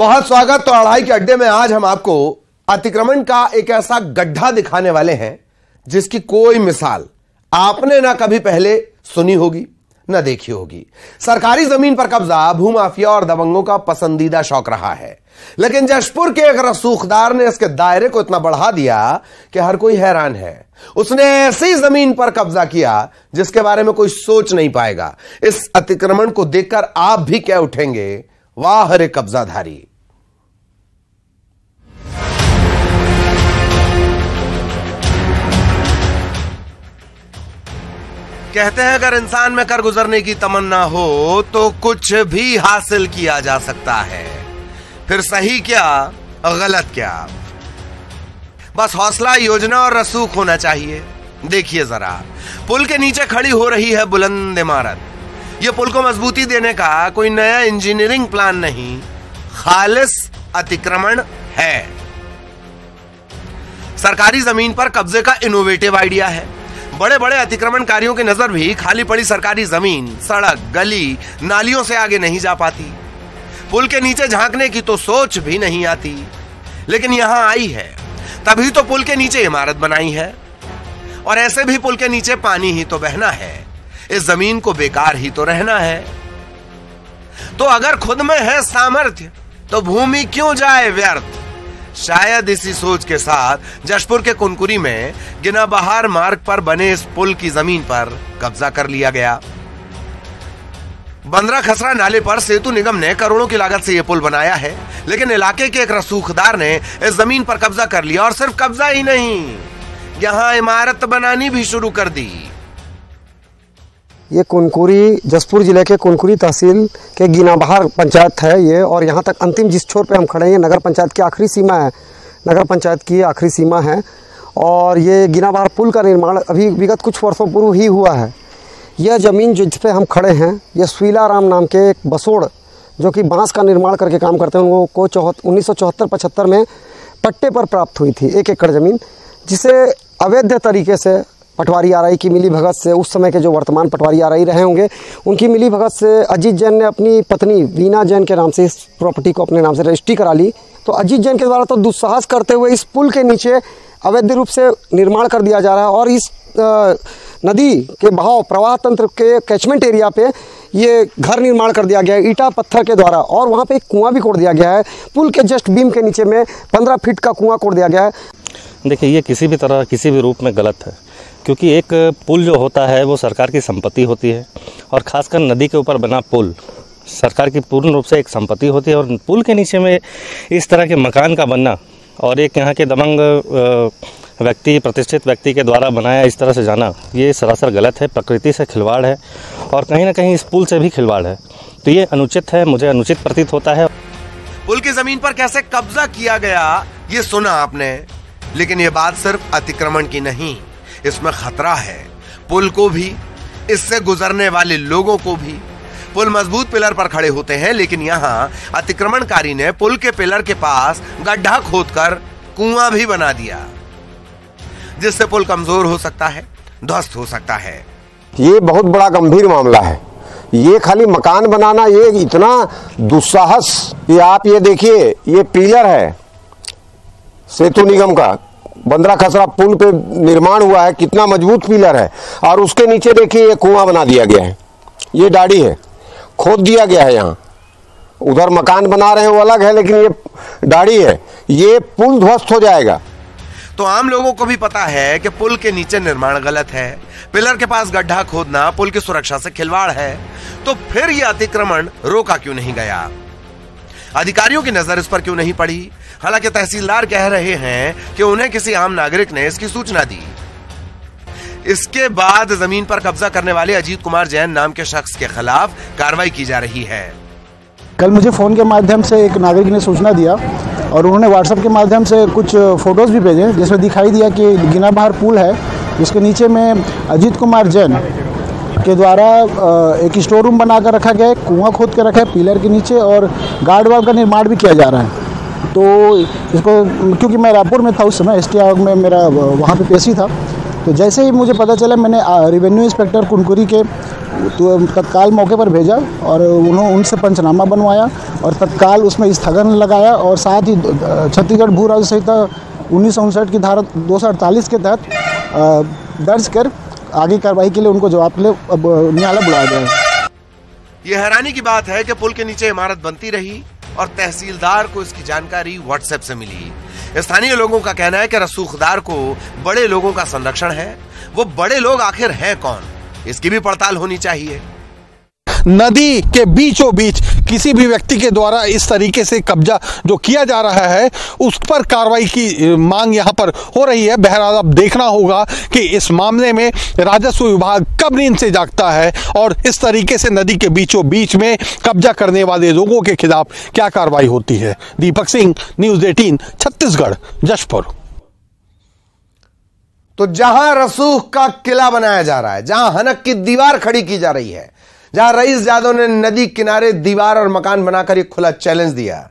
बहुत स्वागत। तो अढ़ाई के अड्डे में आज हम आपको अतिक्रमण का एक ऐसा गड्ढा दिखाने वाले हैं जिसकी कोई मिसाल आपने ना कभी पहले सुनी होगी ना देखी होगी। सरकारी जमीन पर कब्जा भूमाफिया और दबंगों का पसंदीदा शौक रहा है, लेकिन जशपुर के एक रसूखदार ने इसके दायरे को इतना बढ़ा दिया कि हर कोई हैरान है। उसने ऐसी जमीन पर कब्जा किया जिसके बारे में कोई सोच नहीं पाएगा। इस अतिक्रमण को देखकर आप भी क्या उठेंगे, वाह रे कब्जाधारी। कहते हैं अगर इंसान में कर गुजरने की तमन्ना हो तो कुछ भी हासिल किया जा सकता है। फिर सही क्या गलत क्या, बस हौसला, योजना और रसूख होना चाहिए। देखिए जरा, पुल के नीचे खड़ी हो रही है बुलंद इमारत। यह पुल को मजबूती देने का कोई नया इंजीनियरिंग प्लान नहीं, खालिस अतिक्रमण है। सरकारी जमीन पर कब्जे का इनोवेटिव आइडिया है। बड़े बड़े अतिक्रमणकारियों की नजर भी खाली पड़ी सरकारी जमीन, सड़क, गली, नालियों से आगे नहीं जा पाती। पुल के नीचे झांकने की तो सोच भी नहीं आती, लेकिन यहां आई है तभी तो पुल के नीचे इमारत बनाई है। और ऐसे भी पुल के नीचे पानी ही तो बहना है, इस जमीन को बेकार ही तो रहना है। तो अगर खुद में है सामर्थ्य तो भूमि क्यों जाए व्यर्थ। शायद इसी सोच के साथ जशपुर के कुनकुरी में गिना बहार मार्ग पर बने इस पुल की जमीन पर कब्जा कर लिया गया। बंदरा खसरा नाले पर सेतु निगम ने करोड़ों की लागत से यह पुल बनाया है, लेकिन इलाके के एक रसूखदार ने इस जमीन पर कब्जा कर लिया। और सिर्फ कब्जा ही नहीं, यहां इमारत बनानी भी शुरू कर दी। ये कुनकुरी जशपुर जिले के कुनकुरी तहसील के गिनाबहार पंचायत है ये, और यहाँ तक अंतिम जिस छोर पे हम खड़े हैं नगर पंचायत की आखिरी सीमा है, नगर पंचायत की आखिरी सीमा है। और ये गिनाबहार पुल का निर्माण अभी विगत कुछ वर्षों पूर्व ही हुआ है। यह ज़मीन जिस पे हम खड़े हैं, ये स्वीलाराम नाम के एक बसोड़ जो कि बांस का निर्माण करके काम करते हैं, उनको 1974-75 में पट्टे पर प्राप्त हुई थी 1 एकड़ ज़मीन, जिसे अवैध तरीके से पटवारी आरआई की मिली भगत से, उस समय के जो वर्तमान पटवारी आरआई रहे होंगे उनकी मिली भगत से अजीत जैन ने अपनी पत्नी वीना जैन के नाम से इस प्रॉपर्टी को अपने नाम से रजिस्ट्री करा ली। तो अजीत जैन के द्वारा तो दुस्साहस करते हुए इस पुल के नीचे अवैध रूप से निर्माण कर दिया जा रहा है। और इस नदी के बहाव प्रवाह तंत्र के कैचमेंट एरिया पे ये घर निर्माण कर दिया गया है ईटा पत्थर के द्वारा, और वहाँ पे एक कुआं भी कोड़ दिया गया है। पुल के जस्ट बीम के नीचे में 15 फीट का कुआं कोड़ दिया गया है। देखिए, ये किसी भी तरह किसी भी रूप में गलत है, क्योंकि एक पुल जो होता है वो सरकार की संपत्ति होती है, और ख़ासकर नदी के ऊपर बना पुल सरकार की पूर्ण रूप से एक संपत्ति होती है। और पुल के नीचे में इस तरह के मकान का बनना और एक यहाँ के दबंग व्यक्ति, प्रतिष्ठित व्यक्ति के द्वारा बनाया इस तरह से जाना, ये सरासर गलत है। प्रकृति से खिलवाड़ है और कहीं ना कहीं इस पुल से भी खिलवाड़ है, तो ये अनुचित है, मुझे अनुचित प्रतीत होता है। पुल की जमीन पर कैसे कब्जा किया गया ये सुना आपने, लेकिन ये बात सिर्फ अतिक्रमण की नहीं, इसमें खतरा है पुल को भी, इससे गुजरने वाले लोगों को भी। पुल मजबूत पिलर पर खड़े होते हैं, लेकिन यहाँ अतिक्रमणकारी ने पुल के पिलर के पास गड्ढा खोदकर कुआं भी बना दिया, जिससे पुल कमजोर हो सकता है, ध्वस्त हो सकता है। ये बहुत बड़ा गंभीर मामला है। ये खाली मकान बनाना, ये इतना दुस्साहस। ये आप ये देखिए, ये पिलर है सेतु निगम का, बंदरा खसरा पुल पे निर्माण हुआ है, कितना मजबूत पिलर है। और उसके नीचे देखिए ये कुआं बना दिया गया है, ये डाड़ी है, खोद दिया गया है। यहाँ उधर मकान बना रहे हैं वो अलग है, लेकिन ये डाड़ी है, ये पुल ध्वस्त हो जाएगा। तो आम लोगों को भी पता है कि पुल के नीचे निर्माण गलत है, पिलर के पास गड्ढा खोदना पुल की सुरक्षा से खिलवाड़ है, तो फिर यह अतिक्रमण रोका क्यों नहीं गया? अधिकारियों की नजर इस पर क्यों नहीं पड़ी? हालांकि तहसीलदार कह रहे हैं कि उन्हें किसी आम नागरिक ने इसकी सूचना दी। इसके बाद जमीन पर कब्जा करने वाले अजीत कुमार जैन नाम के शख्स के खिलाफ कार्रवाई की जा रही है। कल मुझे फ़ोन के माध्यम से एक नागरिक ने सूचना दिया और उन्होंने व्हाट्सएप के माध्यम से कुछ फ़ोटोज़ भी भेजे, जिसमें दिखाई दिया कि गिनाबहार पुल है, जिसके नीचे में अजीत कुमार जैन के द्वारा एक स्टोर रूम बनाकर रखा गया है, कुआं खोद के रखा है पिलर के नीचे, और गार्ड वाल का निर्माण भी किया जा रहा है। तो इसको, क्योंकि मैं रायपुर में था उस समय, ST आयोग में मेरा वहाँ पे पेशी था, तो जैसे ही मुझे पता चला, मैंने रेवेन्यू इंस्पेक्टर कुनकुरी के तो तत्काल मौके पर भेजा और उन्होंने उनसे पंचनामा बनवाया और तत्काल उसमें स्थगन लगाया और साथ ही छत्तीसगढ़ भू राजस्व संहिता 1959 की धारा 248 के तहत दर्ज कर आगे कार्रवाई के लिए उनको जवाब के लिए अब न्यायालय बुलाया गया है। ये हैरानी की बात है कि पुल के नीचे इमारत बनती रही और तहसीलदार को इसकी जानकारी व्हाट्सएप से मिली। स्थानीय लोगों का कहना है कि रसूखदार को बड़े लोगों का संरक्षण है। वो बड़े लोग आखिर हैं कौन, इसकी भी पड़ताल होनी चाहिए। नदी के बीचों बीच किसी भी व्यक्ति के द्वारा इस तरीके से कब्जा जो किया जा रहा है उस पर कार्रवाई की मांग यहां पर हो रही है। बहरहाल अब देखना होगा कि इस मामले में राजस्व विभाग कब नींद से जागता है और इस तरीके से नदी के बीचों बीच में कब्जा करने वाले लोगों के खिलाफ क्या कार्रवाई होती है। दीपक सिंह, न्यूज़ 18 छत्तीसगढ़, जशपुर। तो जहां रसूख का किला बनाया जा रहा है, जहां हनक की दीवार खड़ी की जा रही है, जहां रईस जादव ने नदी किनारे दीवार और मकान बनाकर एक खुला चैलेंज दिया,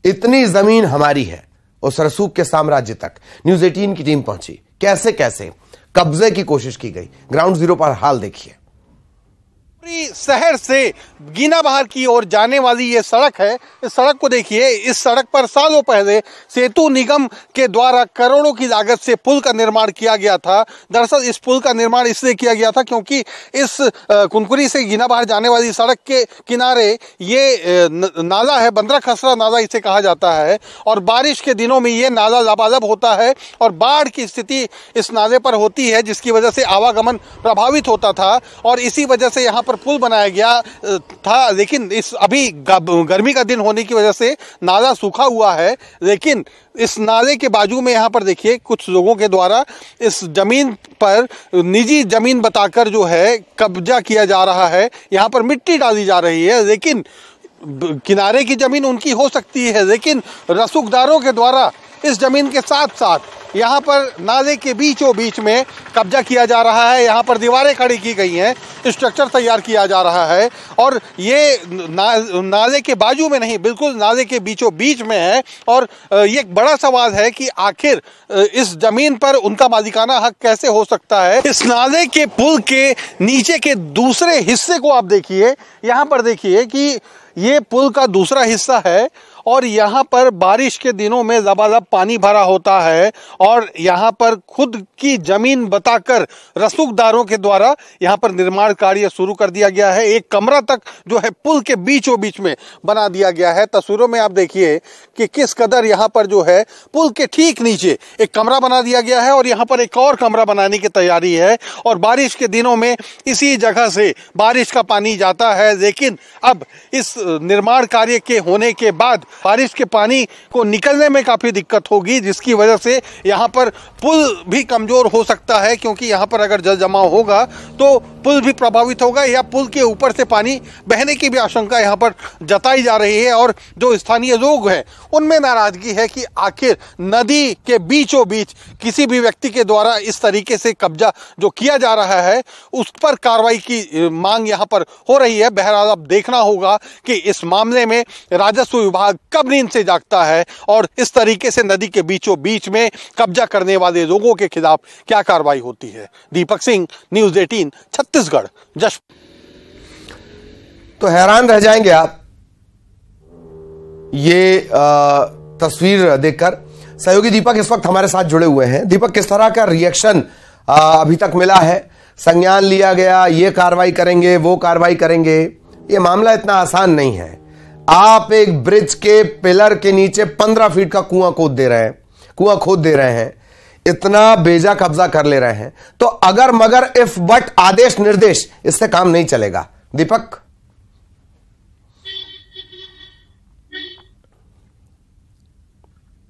इतनी जमीन हमारी है, उस रसूख के साम्राज्य तक न्यूज़ 18 की टीम पहुंची। कैसे कैसे कब्जे की कोशिश की गई, ग्राउंड जीरो पर हाल देखिए। शहर से गीना बहार की ओर जाने वाली ये सड़क है। इस सड़क को देखिए। इस सड़क पर सालों पहले सेतु निगम के द्वारा करोड़ों की लागत से पुल का निर्माण किया गया था। दरअसल इस पुल का निर्माण इसलिए किया गया था क्योंकि इस कुनकुरी से गीना बहार जाने वाली सड़क के किनारे ये नाला है, बंदरा खसरा नाला इसे कहा जाता है, और बारिश के दिनों में ये नाला लबालब होता है और बाढ़ की स्थिति इस नाले पर होती है, जिसकी वजह से आवागमन प्रभावित होता था और इसी वजह से यहाँ पुल बनाया गया था। लेकिन इस अभी गर्मी का दिन होने की वजह से नाला सूखा हुआ है, लेकिन इस नाले के बाजू में यहाँ पर देखिए कुछ लोगों के द्वारा इस जमीन पर निजी जमीन बताकर जो है कब्जा किया जा रहा है। यहाँ पर मिट्टी डाली जा रही है, लेकिन किनारे की जमीन उनकी हो सकती है, लेकिन रसूखदारों के द्वारा इस जमीन के साथ साथ यहाँ पर नाले के बीचों बीच में कब्जा किया जा रहा है। यहाँ पर दीवारें खड़ी की गई हैं, स्ट्रक्चर तैयार किया जा रहा है और ये नाले के बाजू में नहीं, बिल्कुल नाले के बीचों बीच में है। और ये एक बड़ा सवाल है कि आखिर इस जमीन पर उनका मालिकाना हक कैसे हो सकता है। इस नाले के पुल के नीचे के दूसरे हिस्से को आप देखिए। यहाँ पर देखिए कि ये पुल का दूसरा हिस्सा है और यहाँ पर बारिश के दिनों में लबालब पानी भरा होता है और यहाँ पर खुद की जमीन बताकर रसूखदारों के द्वारा यहाँ पर निर्माण कार्य शुरू कर दिया गया है। एक कमरा तक जो है पुल के बीचों बीच में बना दिया गया है। तस्वीरों में आप देखिए कि किस कदर यहाँ पर जो है पुल के ठीक नीचे एक कमरा बना दिया गया है और यहाँ पर एक और कमरा बनाने की तैयारी है। और बारिश के दिनों में इसी जगह से बारिश का पानी जाता है, लेकिन अब इस निर्माण कार्य के होने के बाद बारिश के पानी को निकलने में काफ़ी दिक्कत होगी, जिसकी वजह से यहाँ पर पुल भी कमज़ोर हो सकता है, क्योंकि यहाँ पर अगर जल जमाव होगा तो पुल भी प्रभावित होगा या पुल के ऊपर से पानी बहने की भी आशंका यहाँ पर जताई जा रही है। और जो स्थानीय लोग हैं उनमें नाराज़गी है कि आखिर नदी के बीचों बीच किसी भी व्यक्ति के द्वारा इस तरीके से कब्जा जो किया जा रहा है उस पर कार्रवाई की मांग यहाँ पर हो रही है। बहरहाल अब देखना होगा कि इस मामले में राजस्व विभाग कब नींद से जागता है और इस तरीके से नदी के बीचों बीच में कब्जा करने वाले लोगों के खिलाफ क्या कार्रवाई होती है। दीपक सिंह, न्यूज़ 18 छत्तीसगढ़, जशपुर। तो हैरान रह जाएंगे आप ये तस्वीर देखकर। सहयोगी दीपक इस वक्त हमारे साथ जुड़े हुए हैं। दीपक, किस तरह का रिएक्शन अभी तक मिला है? संज्ञान लिया गया, ये कार्रवाई करेंगे, वो कार्रवाई करेंगे? ये मामला इतना आसान नहीं है। आप एक ब्रिज के पिलर के नीचे 15 फीट का कुआं खोद दे रहे हैं, इतना बेजा कब्जा कर ले रहे हैं, तो अगर मगर इफ बट आदेश निर्देश, इससे काम नहीं चलेगा। दीपक,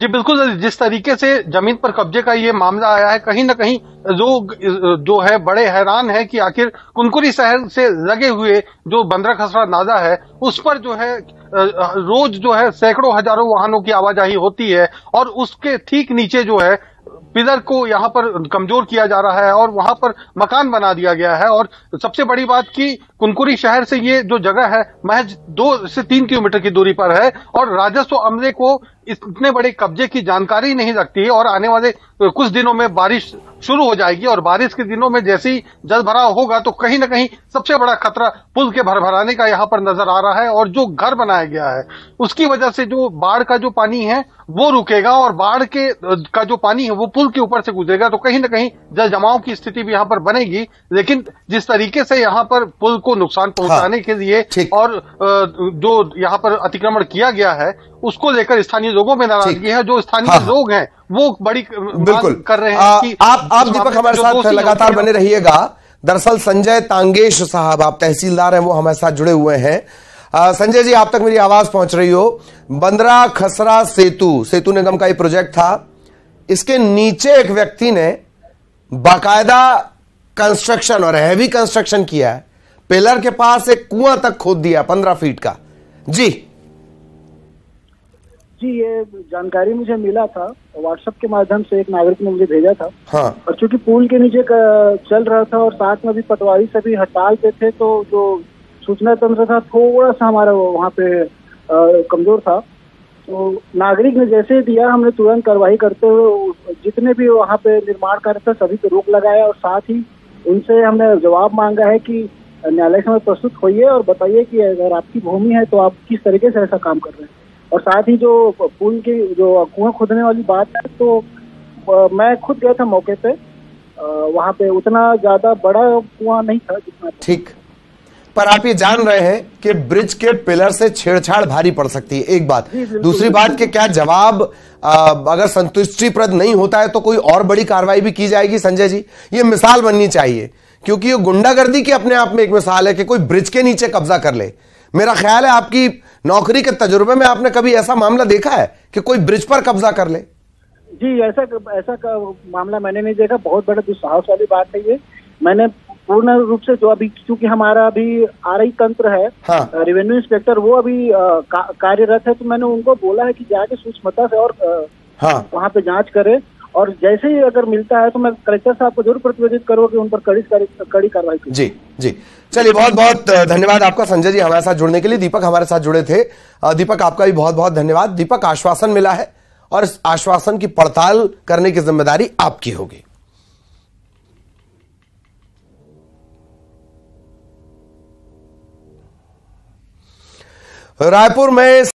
जी बिल्कुल, जिस तरीके से जमीन पर कब्जे का ये मामला आया है, कहीं ना कहीं लोग जो है बड़े हैरान है कि आखिर कुनकुरी शहर से लगे हुए जो बंदरा खसरा नाला है उस पर जो है रोज जो है सैकड़ों हजारों वाहनों की आवाजाही होती है और उसके ठीक नीचे जो है पिलर को यहाँ पर कमजोर किया जा रहा है और वहां पर मकान बना दिया गया है। और सबसे बड़ी बात कि कुनकुरी शहर से ये जो जगह है महज 2 से 3 किलोमीटर की दूरी पर है और राजस्व अमले को इतने बड़े कब्जे की जानकारी नहीं रखती है और आने वाले कुछ दिनों में बारिश शुरू हो जाएगी और बारिश के दिनों में जैसे ही जल भराव होगा तो कहीं ना कहीं सबसे बड़ा खतरा पुल के भरभराने का यहाँ पर नजर आ रहा है। और जो घर बनाया गया है उसकी वजह से जो बाढ़ का जो पानी है वो रुकेगा और बाढ़ के का जो पानी है वो पुल के ऊपर से गुजरेगा, तो कहीं ना कहीं जल जमाव की स्थिति भी यहाँ पर बनेगी। लेकिन जिस तरीके से यहाँ पर पुल को नुकसान पहुंचाने के लिए और जो यहाँ पर अतिक्रमण किया गया है उसको लेकर स्थानीय लोगों में नाराजगी है। जो स्थानीय लोग हैं वो बड़ी बिल्कुल कर रहे हैं कि आप दीपक हमारे साथ लगातार बने रहिएगा। दरअसल संजय तांगेश साहब, आप तहसीलदार हैं, वो हमारे साथ जुड़े हुए हैं। संजय जी, आप तक मेरी आवाज पहुंच रही हो। बंदरा खसरा सेतु निगम का ये प्रोजेक्ट था। इसके नीचे एक व्यक्ति ने बाकायदा कंस्ट्रक्शन और हैवी कंस्ट्रक्शन किया है। पिलर के पास एक कुआं तक खोद दिया 15 फीट का। जी, ये जानकारी मुझे मिला था व्हाट्सएप के माध्यम से, एक नागरिक ने मुझे भेजा था। हाँ। और चूंकि पुल के नीचे चल रहा था और साथ में भी पटवारी सभी हड़ताल पे थे, तो जो सूचना तंत्र था थोड़ा सा हमारा वहाँ पे कमजोर था। तो नागरिक ने जैसे ही दिया हमने तुरंत कार्रवाई करते हुए जितने भी वहाँ पे निर्माण कार्य था सभी पे रोक लगाया और साथ ही उनसे हमने जवाब मांगा है कि न्यायालय में प्रस्तुत होइए और बताइए कि अगर आपकी भूमि है तो आप किस तरीके से ऐसा काम कर रहे हैं। और साथ ही जो पुल की जो कुआं खोदने वाली बात है, तो मैं खुद गया था मौके पे। वहाँ पे उतना ज्यादा बड़ा कुआं नहीं था जितना। ठीक, पर आप ये जान रहे हैं कि ब्रिज के पिलर से छेड़छाड़ भारी पड़ सकती है, एक बात। दूसरी बात कि क्या जवाब अगर संतुष्टिप्रद नहीं होता है तो कोई और बड़ी कार्रवाई भी की जाएगी। संजय जी, ये मिसाल बननी चाहिए, क्योंकि ये गुंडागर्दी की अपने आप में एक मिसाल है कि कोई ब्रिज के नीचे कब्जा कर ले। मेरा ख्याल है आपकी नौकरी के तजुर्बे में आपने कभी ऐसा मामला देखा है कि कोई ब्रिज पर कब्जा कर ले? जी, ऐसा मामला मैंने नहीं देखा। बहुत बड़ा दुस्साहस वाली बात है ये। मैंने पूर्ण रूप से जो अभी चूंकि हमारा अभी आरई तंत्र है, हाँ। रेवेन्यू इंस्पेक्टर वो अभी कार्यरत है, तो मैंने उनको बोला है कि जाके सूक्ष्मता से और वहाँ पे जांच करे और जैसे ही अगर मिलता है तो मैं कलेक्टर साहब को जरूर प्रतिवेदित करूँ कि उन पर कड़ी कार्रवाई करें। जी जी, चलिए बहुत बहुत धन्यवाद आपका संजय जी हमारे साथ जुड़ने के लिए। दीपक हमारे साथ जुड़े थे। दीपक, आपका भी बहुत बहुत धन्यवाद। दीपक, आश्वासन मिला है और इस आश्वासन की पड़ताल करने की जिम्मेदारी आपकी होगी। रायपुर में